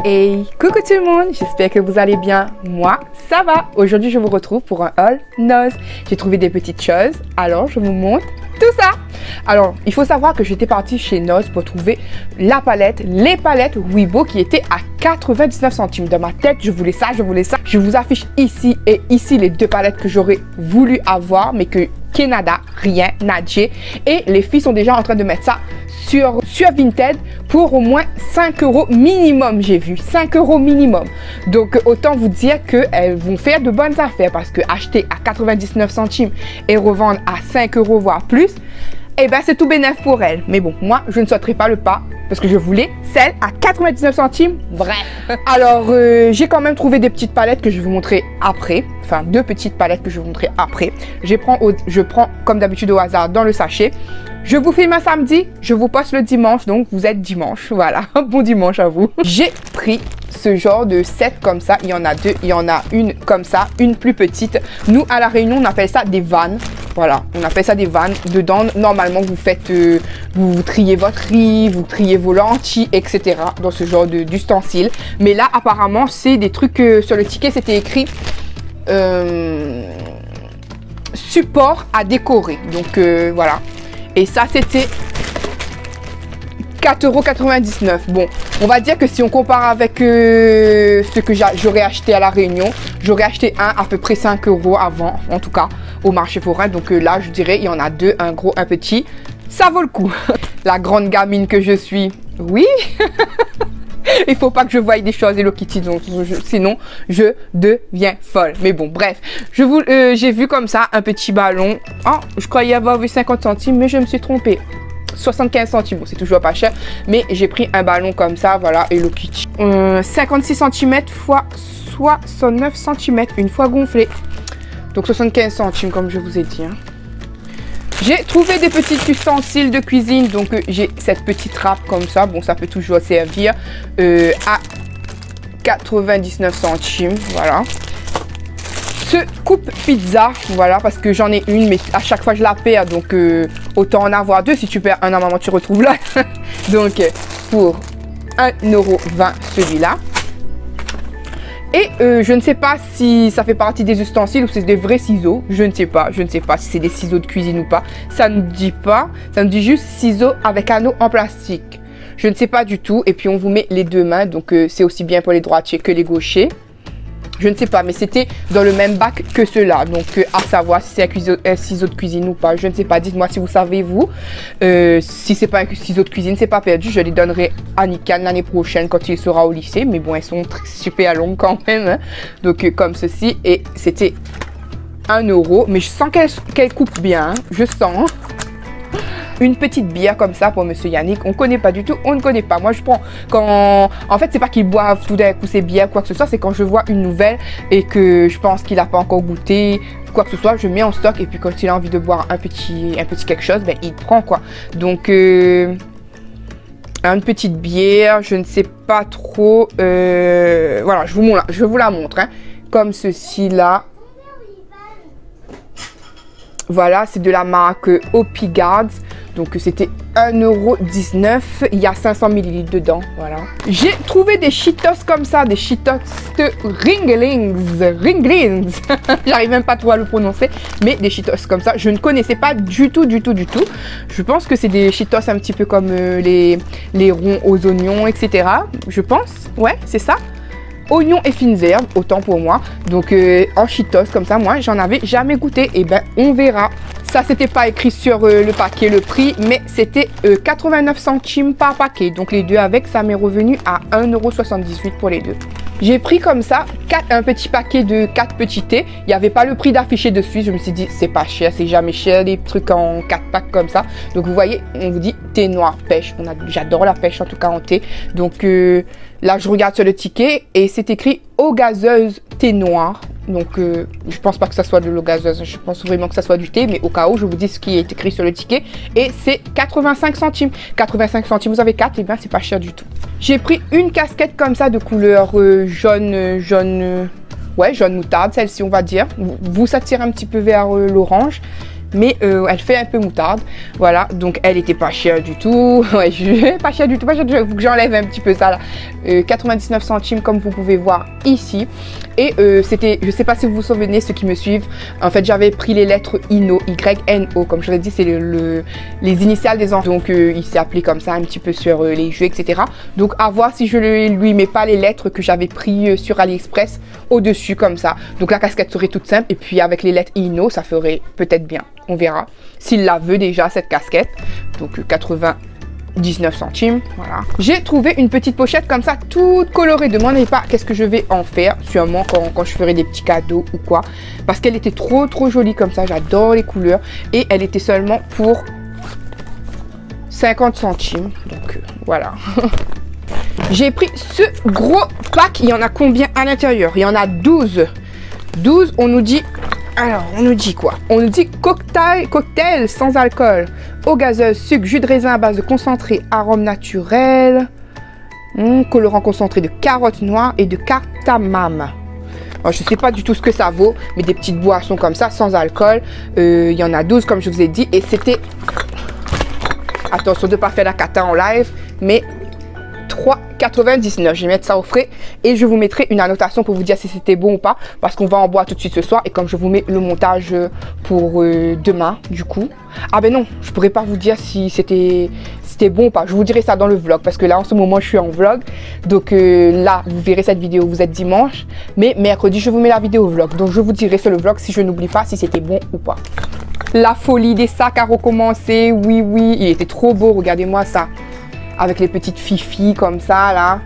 Hey, coucou tout le monde, j'espère que vous allez bien. Moi, ça va. Aujourd'hui, je vous retrouve pour un haul Noz. J'ai trouvé des petites choses, alors je vous montre tout ça. Alors, il faut savoir que j'étais partie chez Noz pour trouver la palette, les palettes Wibo qui étaient à 99 centimes. Dans ma tête, je voulais ça, je voulais ça. Je vous affiche ici et ici les deux palettes que j'aurais voulu avoir, mais que Canada, rien, Nadje. Et les filles sont déjà en train de mettre ça sur Vinted pour au moins 5 € minimum, j'ai vu 5 € minimum. Donc autant vous dire qu'elles vont faire de bonnes affaires, parce que acheter à 99 centimes et revendre à 5 € voire plus, eh ben c'est tout bénef pour elles. Mais bon, moi je ne sauterai pas le pas parce que je voulais celle à 99 centimes. Bref. Alors j'ai quand même trouvé des petites palettes que je vais vous montrer après. Enfin, deux petites palettes que je vais vous montrer après. Je prends comme d'habitude au hasard dans le sachet. Je vous filme un samedi, je vous poste le dimanche, donc vous êtes dimanche. Voilà, bon dimanche à vous. J'ai pris ce genre de set comme ça. Il y en a deux, il y en a une comme ça, une plus petite. Nous, à La Réunion, on appelle ça des vannes. Voilà, on appelle ça des vannes. Dedans, normalement, vous faites, vous triez votre riz, vous triez vos lentilles, etc. dans ce genre d'ustensiles. Mais là, apparemment, c'est des trucs, sur le ticket, c'était écrit support à décorer. Donc, voilà. Et ça, c'était 4,99 €. Bon, on va dire que si on compare avec ce que j'aurais acheté à La Réunion, j'aurais acheté à peu près 5 € avant, en tout cas, au marché forain. Donc là, je dirais, il y en a deux, un gros, un petit. Ça vaut le coup. La grande gamine que je suis, oui. Il faut pas que je voie des choses Hello Kitty, donc sinon je deviens folle. Mais bon, bref, j'ai vu comme ça un petit ballon. Oh, je croyais avoir vu 50 centimes, mais je me suis trompée. 75 centimes, bon, c'est toujours pas cher, mais j'ai pris un ballon comme ça, voilà, Hello Kitty. 56 cm fois 69 cm, une fois gonflé. Donc 75 centimes, comme je vous ai dit. Hein. J'ai trouvé des petits ustensiles de cuisine, donc j'ai cette petite râpe comme ça, bon ça peut toujours servir à 99 centimes, voilà. Ce coupe pizza, voilà, parce que j'en ai une, mais à chaque fois je la perds, donc autant en avoir deux, si tu perds un, normalement tu retrouves là. Donc pour 1,20 € celui-là. Et je ne sais pas si ça fait partie des ustensiles ou c'est des vrais ciseaux. Je ne sais pas si c'est des ciseaux de cuisine ou pas. Ça ne dit pas. Ça me dit juste ciseaux avec anneau en plastique. Je ne sais pas du tout. Et puis on vous met les deux mains. Donc c'est aussi bien pour les droitiers que les gauchers. Je ne sais pas, mais c'était dans le même bac que ceux-là. Donc, à savoir si c'est un ciseau de cuisine ou pas. Je ne sais pas. Dites-moi si vous savez, vous. Si c'est pas un ciseau de cuisine, c'est pas perdu. Je les donnerai à Nikan l'année prochaine quand il sera au lycée. Mais bon, elles sont super longues quand même. Hein. Donc, comme ceci. Et c'était 1 €. Mais je sens qu'elle coupe bien. Hein. Je sens. Une petite bière comme ça pour Monsieur Yannick. On ne connaît pas du tout, on ne connaît pas. Moi, je prends quand... En fait, c'est pas qu'ils boivent tout d'un coup ces bières, quoi que ce soit. C'est quand je vois une nouvelle et que je pense qu'il n'a pas encore goûté, quoi que ce soit, je mets en stock. Et puis, quand il a envie de boire un petit quelque chose, ben, il prend, quoi. Donc, une petite bière, je ne sais pas trop. Voilà, je vous la montre. Hein. Comme ceci, là. Voilà, c'est de la marque Opigard. Donc c'était 1,19 €. Il y a 500 ml dedans. Voilà. J'ai trouvé des Cheetos comme ça. Des Cheetos Ringlings. J'arrive même pas trop à le prononcer. Mais des Cheetos comme ça. Je ne connaissais pas du tout. Je pense que c'est des Cheetos un petit peu comme les ronds aux oignons, etc. Je pense. Ouais, c'est ça. Oignons et fines herbes, autant pour moi. Donc en Cheetos comme ça, moi j'en avais jamais goûté. Et ben on verra. Ça c'était pas écrit sur le paquet le prix, mais c'était 89 centimes par paquet. Donc les deux avec, ça m'est revenu à 1,78 € pour les deux. J'ai pris comme ça un petit paquet de 4 petits thés. Il n'y avait pas le prix d'affiché dessus. Je me suis dit, c'est pas cher, c'est jamais cher, les trucs en 4 packs comme ça. Donc vous voyez, on vous dit thé noir pêche. J'adore la pêche en tout cas en thé. Donc là, je regarde sur le ticket et c'est écrit eau gazeuse thé noir. Donc je pense pas que ça soit de l'eau gazeuse. Je pense vraiment que ça soit du thé. Mais au cas où, je vous dis ce qui est écrit sur le ticket. Et c'est 85 centimes. 85 centimes, vous avez 4. Et bien, c'est pas cher du tout. J'ai pris une casquette comme ça de couleur jaune moutarde, celle-ci on va dire. Vous, ça tire un petit peu vers l'orange. mais elle fait un peu moutarde. Voilà, donc elle était pas chère du tout. Ouais, pas chère du tout, pas chère du tout. Faut que j'enlève un petit peu ça là. 99 centimes comme vous pouvez voir ici. Et c'était, je sais pas si vous vous souvenez, ceux qui me suivent, en fait j'avais pris les lettres INO, Y-N-O, comme je l'ai dit, c'est les initiales des enfants. Donc il s'est appelé comme ça un petit peu sur les jeux, etc. Donc à voir si je lui mets pas les lettres que j'avais pris sur AliExpress au-dessus comme ça. Donc la casquette serait toute simple et puis avec les lettres INO, ça ferait peut-être bien. On verra s'il la veut déjà cette casquette. Donc 99 centimes, voilà. J'ai trouvé une petite pochette comme ça, toute colorée. Demandez pas qu'est-ce que je vais en faire, sûrement quand je ferai des petits cadeaux ou quoi. Parce qu'elle était trop jolie comme ça, j'adore les couleurs. Et elle était seulement pour 50 centimes, donc voilà. J'ai pris ce gros pack, il y en a combien à l'intérieur? Il y en a 12. 12, on nous dit... Alors, on nous dit quoi? On nous dit cocktail sans alcool, eau gazeuse, sucre, jus de raisin à base de concentré, arôme naturel, colorant concentré de carottes noires et de cardamome. Alors, je ne sais pas du tout ce que ça vaut, mais des petites boissons comme ça, sans alcool. Il y en a 12, comme je vous ai dit, et c'était... Attention de ne pas faire la cata en live, mais 3,99. Je vais mettre ça au frais et je vous mettrai une annotation pour vous dire si c'était bon ou pas, parce qu'on va en boire tout de suite ce soir et comme je vous mets le montage pour demain du coup. Ah ben non, je pourrais pas vous dire si c'était bon ou pas, je vous dirai ça dans le vlog parce que là en ce moment je suis en vlog, donc là vous verrez cette vidéo, vous êtes dimanche, mais mercredi je vous mets la vidéo vlog, donc je vous dirai sur le vlog si je n'oublie pas si c'était bon ou pas. La folie des sacs a recommencé, oui il était trop beau, regardez-moi ça. Avec les petites fifis comme ça là,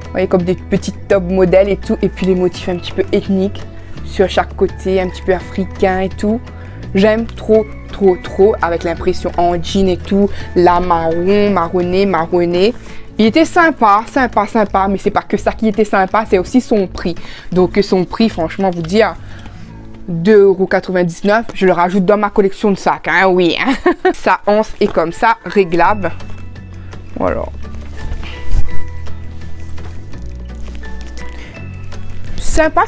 vous voyez, comme des petites top modèles et tout, et puis les motifs un petit peu ethniques sur chaque côté, un petit peu africain et tout. J'aime trop avec l'impression en jean et tout, la marronné. Il était sympa, mais c'est pas que ça qui était sympa, c'est aussi son prix. Donc son prix, franchement, vous dire 2,99 €, je le rajoute dans ma collection de sacs, hein, oui. Hein. Sa anse est comme ça, réglable. Voilà. Sympa.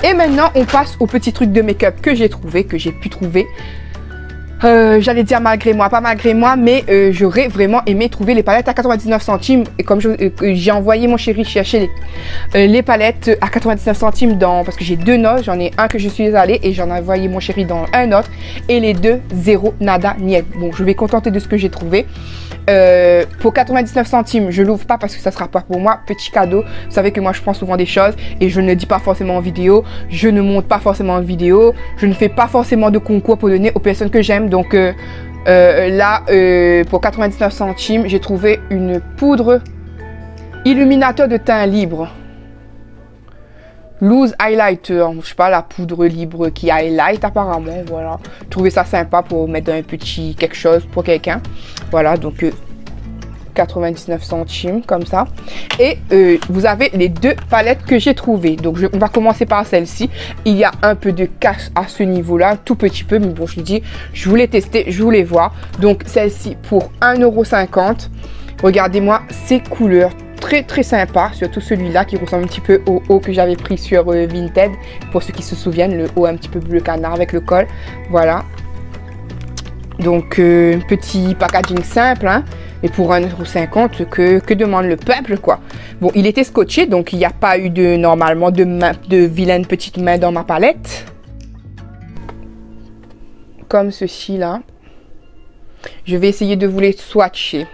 Et maintenant, on passe au petit truc de make-up que j'ai pu trouver. J'allais dire malgré moi, pas malgré moi, mais j'aurais vraiment aimé trouver les palettes à 99 centimes. Et comme j'ai envoyé mon chéri chercher les palettes à 99 centimes parce que j'ai deux notes, j'en ai un que je suis allée et j'en ai envoyé mon chéri dans un autre. Et les deux, zéro, nada, niet. Bon, je vais contenter de ce que j'ai trouvé. Pour 99 centimes, je l'ouvre pas parce que ça sera pas pour moi. Petit cadeau. Vous savez que moi je prends souvent des choses et je ne dis pas forcément en vidéo. Je ne monte pas forcément en vidéo. Je ne fais pas forcément de concours pour donner aux personnes que j'aime. Donc là, pour 99 centimes, j'ai trouvé une poudre illuminateur de teint libre. Loose highlighter, je sais pas, la poudre libre qui highlight apparemment, voilà. Je trouvais ça sympa pour mettre un petit quelque chose pour quelqu'un. Voilà, donc 99 centimes comme ça. Et vous avez les deux palettes que j'ai trouvées. Donc on va commencer par celle-ci. Il y a un peu de cache à ce niveau-là, tout petit peu, mais bon, je vous dis, je voulais tester, je voulais voir. Donc celle-ci pour 1,50 €. Regardez-moi ces couleurs. Très sympa, surtout celui-là qui ressemble un petit peu au haut que j'avais pris sur Vinted, pour ceux qui se souviennent, le haut un petit peu bleu canard avec le col, voilà. Donc petit packaging simple, hein, et pour 1,50 €, que demande le peuple, quoi. Bon, il était scotché, donc il n'y a pas eu normalement de vilaines petites mains dans ma palette, comme ceci là. Je vais essayer de vous les swatcher.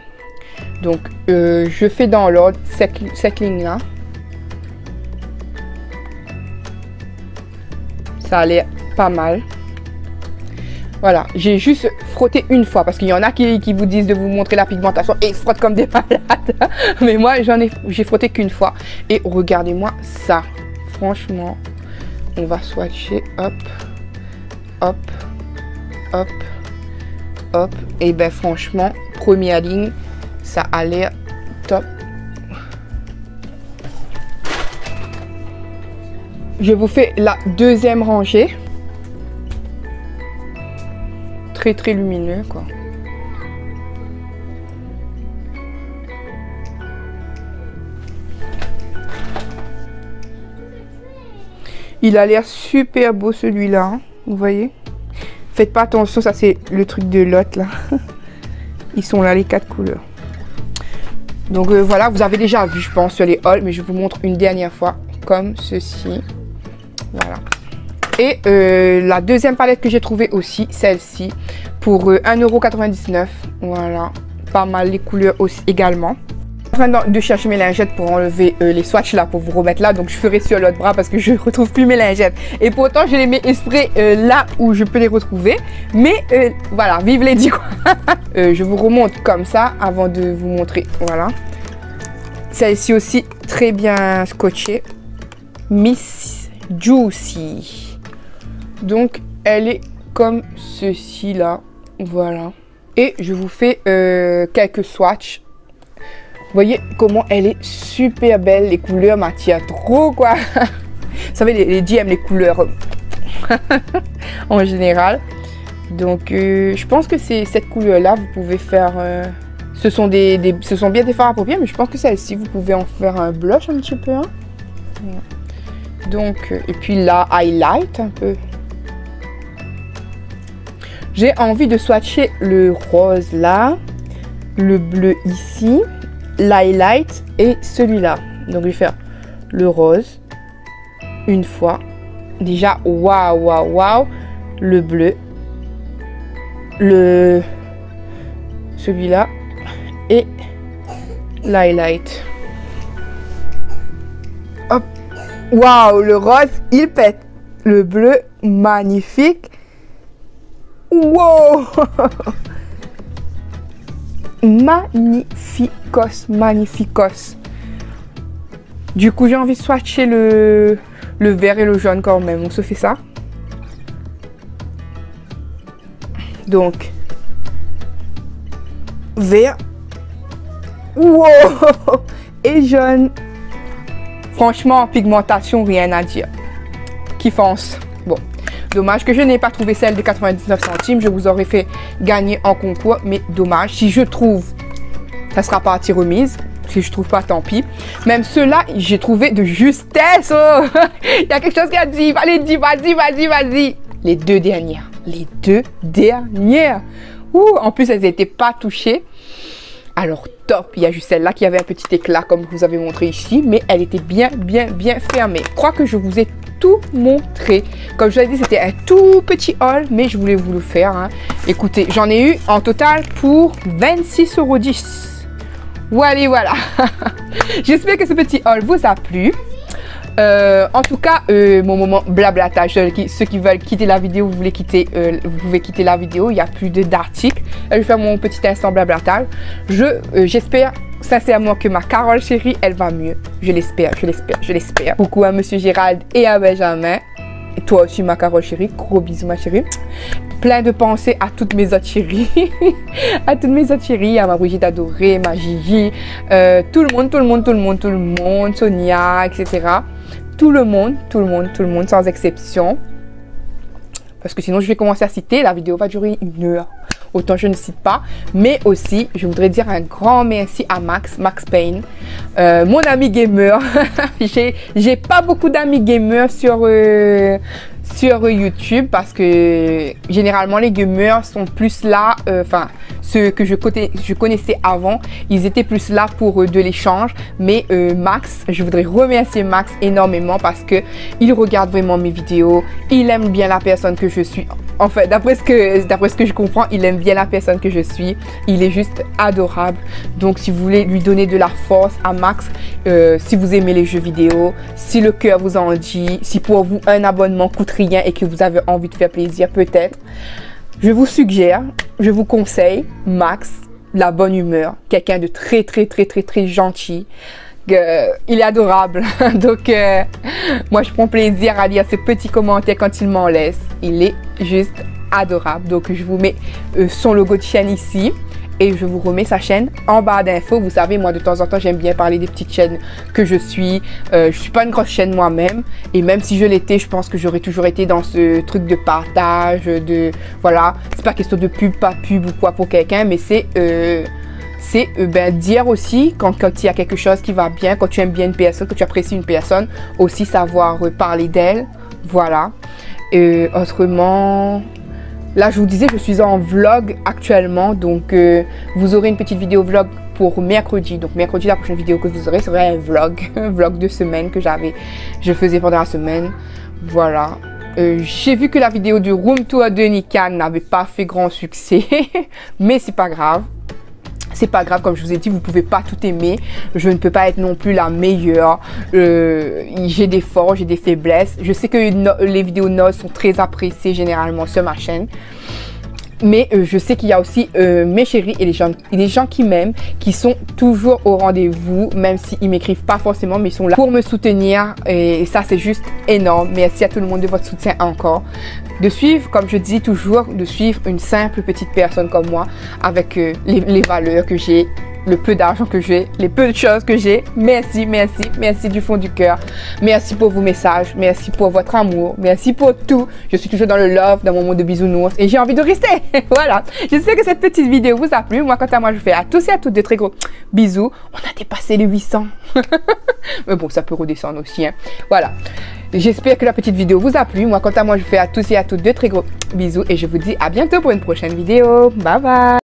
Donc, je fais dans l'ordre cette ligne-là. Ça a l'air pas mal. Voilà, j'ai juste frotté une fois parce qu'il y en a qui vous disent de vous montrer la pigmentation et ils se frottent comme des malades. Mais moi, j'ai frotté qu'une fois. Et regardez-moi ça. Franchement, on va swatcher. Hop. Et ben franchement, première ligne. Ça a l'air top. Je vous fais la deuxième rangée. Très lumineux, quoi. Il a l'air super beau celui-là. Vous voyez? Faites pas attention, ça c'est le truc de l'autre là. Ils sont là les 4 couleurs. Donc voilà, vous avez déjà vu je pense sur les hauls, mais je vous montre une dernière fois comme ceci. Voilà. Et la deuxième palette que j'ai trouvée aussi, celle-ci, pour 1,99 €. Voilà, pas mal les couleurs aussi également. Je suis en train de chercher mes lingettes pour enlever les swatchs là, pour vous remettre là. Donc je ferai sur l'autre bras parce que je ne retrouve plus mes lingettes. Et pourtant je les mets exprès là où je peux les retrouver. Mais voilà, vive les 10 quoi. Je vous remonte comme ça avant de vous montrer. Voilà. Celle-ci aussi très bien scotchée. Miss Juicy. Donc elle est comme ceci là. Voilà. Et je vous fais quelques swatchs. Vous voyez comment elle est super belle. Les couleurs m'attirent trop quoi. Vous savez les DM aiment les couleurs en général. Donc je pense que c'est cette couleur là. Vous pouvez faire... ce sont bien des fards à paupières. Mais je pense que celle-ci vous pouvez en faire un blush un petit peu. Hein. Donc et puis là highlight un peu. J'ai envie de swatcher le rose là. Le bleu ici. L'highlight et celui-là. Donc je vais faire le rose une fois. Déjà waouh waouh waouh. Le bleu, celui-là et l'highlight. Hop, waouh, le rose il pète. Le bleu magnifique. Wow. Magnificos, magnificos. Du coup, j'ai envie de swatcher le vert et le jaune quand même. On se fait ça. Donc, vert. Wow! Et jaune. Franchement, pigmentation, rien à dire. Kiffance. Bon. Dommage que je n'ai pas trouvé celle de 99 centimes. Je vous aurais fait gagner en concours. Mais dommage. Si je trouve, ça sera partie remise. Si je trouve pas, tant pis. Même ceux-là, j'ai trouvé de justesse. Oh. Il y a quelque chose qui a dit. Allez, dis, vas-y, vas-y, vas-y. Les deux dernières. Les deux dernières. Ouh, en plus, elles n'étaient pas touchées. Alors, top. Il y a juste celle-là qui avait un petit éclat, comme je vous avais montré ici. Mais elle était bien, bien, bien fermée. Je crois que je vous ai tout montré. Comme je vous ai dit, c'était un tout petit haul, mais je voulais vous le faire. Hein. Écoutez, j'en ai eu en total pour 26,10 €. Voilà, voilà. J'espère que ce petit haul vous a plu. En tout cas, mon moment blablatage. Ceux qui veulent quitter la vidéo, vous pouvez quitter la vidéo. Il n'y a plus d'articles. Je vais faire mon petit instant blablatage. J'espère sincèrement que ma Carole chérie, elle va mieux. Je l'espère, je l'espère, je l'espère. Coucou à Monsieur Gérald et à Benjamin. Et toi aussi, ma Carole chérie. Gros bisous, ma chérie. Plein de pensées à toutes mes autres chéries. À toutes mes autres chéries. À ma Brigitte adorée, ma Gigi. Tout le monde. Sonia, etc. Tout le monde, sans exception. Parce que sinon, je vais commencer à citer. La vidéo va durer 1 heure. Autant je ne cite pas. Mais aussi, je voudrais dire un grand merci à Max Payne. Mon ami gamer. J'ai pas beaucoup d'amis gamers sur YouTube parce que généralement les gamers sont plus là, enfin ceux que je connaissais avant, ils étaient plus là pour de l'échange. Mais Max, je voudrais remercier Max énormément parce que il regarde vraiment mes vidéos, il aime bien la personne que je suis. En fait, d'après ce que je comprends, il aime bien la personne que je suis. Il est juste adorable. Donc, si vous voulez lui donner de la force à Max, si vous aimez les jeux vidéo, si le cœur vous en dit, si pour vous un abonnement coûte rien et que vous avez envie de faire plaisir, peut-être, je vous suggère, je vous conseille Max, la bonne humeur, quelqu'un de très gentil. Il est adorable. Donc moi je prends plaisir à lire ses petits commentaires quand il m'en laisse. Il est juste adorable. Donc je vous mets son logo de chaîne ici et je vous remets sa chaîne en barre d'infos. Vous savez, moi de temps en temps j'aime bien parler des petites chaînes que je suis. Je suis pas une grosse chaîne moi-même, et même si je l'étais, je pense que j'aurais toujours été dans ce truc de partage, de voilà, c'est pas question de pub, pas pub ou quoi pour quelqu'un, mais c'est dire aussi quand il y a quelque chose qui va bien, quand tu aimes bien une personne, que tu apprécies une personne, aussi savoir parler d'elle. Voilà. Autrement, Là, je vous disais, je suis en vlog actuellement. Donc, vous aurez une petite vidéo vlog pour mercredi. Donc, mercredi, la prochaine vidéo que vous aurez serait un vlog. Un vlog de semaine que je faisais pendant la semaine. Voilà. J'ai vu que la vidéo du room tour de Nikan n'avait pas fait grand succès. Mais c'est pas grave. C'est pas grave, comme je vous ai dit, vous pouvez pas tout aimer. Je ne peux pas être non plus la meilleure. J'ai des forces, j'ai des faiblesses. Je sais que les vidéos noces sont très appréciées généralement sur ma chaîne. Mais je sais qu'il y a aussi mes chéris et les gens qui m'aiment, qui sont toujours au rendez-vous, même s'ils m'écrivent pas forcément, mais ils sont là pour me soutenir. Et ça, c'est juste énorme. Merci à tout le monde de votre soutien encore. De suivre, comme je dis toujours, de suivre une simple petite personne comme moi, avec les valeurs que j'ai, le peu d'argent que j'ai, les peu de choses que j'ai. Merci, merci, merci du fond du cœur. Merci pour vos messages, merci pour votre amour, merci pour tout. Je suis toujours dans le love, dans mon monde de bisounours et j'ai envie de rester. Voilà, j'espère que cette petite vidéo vous a plu. Moi, quant à moi, je fais à tous et à toutes de très gros bisous. On a dépassé les 800. Mais bon, ça peut redescendre aussi, hein. Voilà. J'espère que la petite vidéo vous a plu. Moi, quant à moi, je fais à tous et à toutes de très gros bisous et je vous dis à bientôt pour une prochaine vidéo. Bye bye.